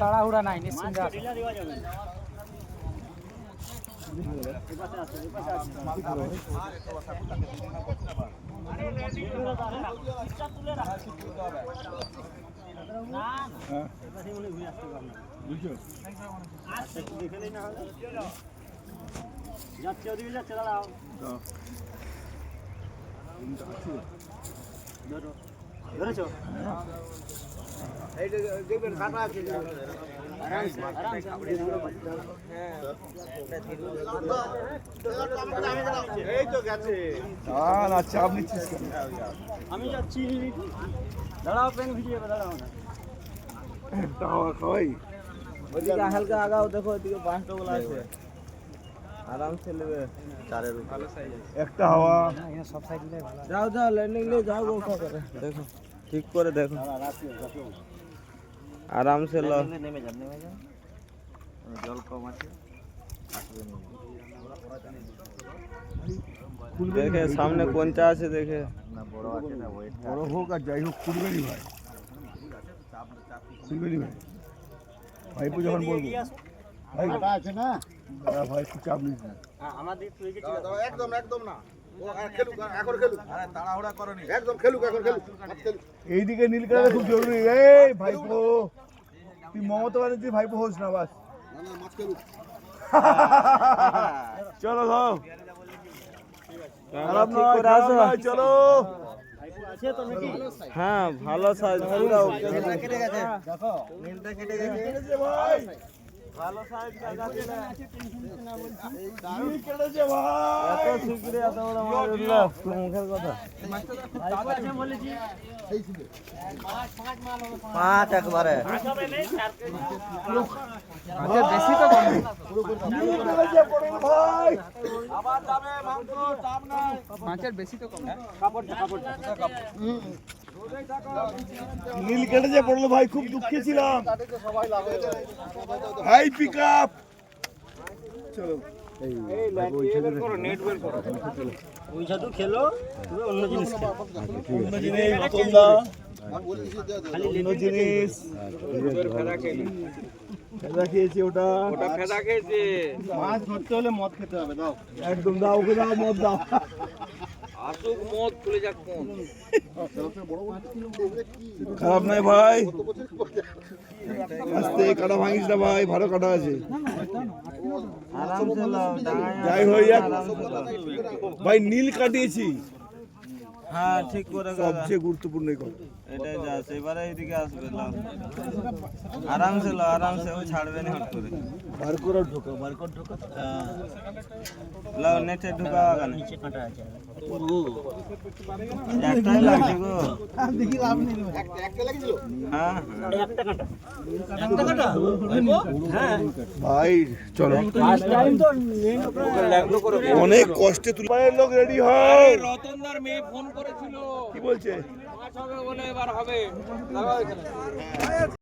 তাড়াহুড়া নাই, নিশ্চিন্তে আছে। যাচ্ছে ওদিকে যাচ্ছে, দাঁড়াও। ধরেছো? এই দেখবেন কাটা আছে, এই তো গেছে। চাপ নিচ্ছিস? আমি যাচ্ছি, দাঁড়াও, পেন ভিজে যাবে, দাঁড়াও না। খাওয়াই ওইদিকে হালকা আগাও, দেখো ওইদিকে 5টা গোলা আছে, আরাম से लेवे। चारे ভালো সাইজ আছে, একটা হাওয়া সব সাইড মিলে ভালো। যাও যাও, ল্যান্ডিং নিয়ে যাও, গো করে দেখো, ঠিক করে দেখো, আরাম से लो। নেমে যান, নেমে যান, জল কম আছে, দেখে সামনে কোনটা আছে, দেখে না বড় আছে না, ওয়েট বড় হোক আর যাই হোক খুলবেনি ভাই, খুলবেনি ভাই। ভাইপু যখন বলবো ভাই কাটা আছে না, ভাই একটু চাপ নিস না। আমাদের তুই কি একদম একদম না, ও খেলুক, এখন খেলুক, আরে তাড়াহুড়া করনি, একদম খেলুক, এখন খেলুক, এইদিকে নীল কালার খুব জরুরি। এই ভাইপো, তুই মমতা ব্যানার্জি ভাইপো হোস না, বাস না না, মাছ খেলুক। চলো যাও, খারাপ নয়, খারাপ নয়, চলো। হ্যাঁ ভালো সাইজ, পুরো নীলটা কেটে গেছে, দেখো নীলটা কেটে গেছে ভাই, ভালো সাইজ কাটা আছে না, টেনশন না, বলছি নীল কেটেছে ভাই, এত শীঘ্র এত বড় মাছ উঠলো, মুখের কথা মাছটা আছে বলেছি, এই ছিল 5 একবারে, হবে নেই 4 কেজি, মাছের বেশি তো কম নীল কেটেছে পড়ে ভাই, আবার যাবে মাংস, চাপ নাই, মাছের বেশি তো কম। নীল কেটেছে পড়লো ভাই, খুব দুঃখে ছিলাম ভাই। পিক আপ, চলো নেট বের করো, ওই জাদু খেলো, তুমি অন্য জিনিস খেলো, অন্য জিনিস, রতন দা অন্য জিনিস, ফেদা খেয়েছে, ওটা ফেদা খেয়েছে। মাছ ধরতে হলে মদ খেতে হবে, দাও একদম, দাও ওকে, দাও মদ, দাও আসুক মদ, খুলে যাক কোন। খারাপ নাই ভাই, আস্তে কাটা ভাঙিস না ভাই, ভালো কাটা আছে, যাই হয়ে যাক ভাই, নীল কাটিয়েছি। হ্যাঁ ঠিক করে, সবচেয়ে গুরুত্বপূর্ণ এটাই যা আছে। এবারে এইদিকে আসবে, আরামসে লো, আরামসে, ও ছাড়বে না হট করে, বার করে ঢোকা, বার করে ঢোকা, লাও নেটে ঢোকা, নিচে কাটা আছে, একটাই লাগছে গো, দেখি লাভ নেই, একটা লাগছিল, হ্যাঁ একটা কাটা, একটা কাটা, হ্যাঁ ভাই চলো, ফার্স্ট টাইম তো লাগলো করে, অনেক কষ্টে তুলে লোক রেডি হয়। রতনদার মেয়ে ফোন করেছিল, কি বলছে? মাছ হবে বলে, এবার হবে।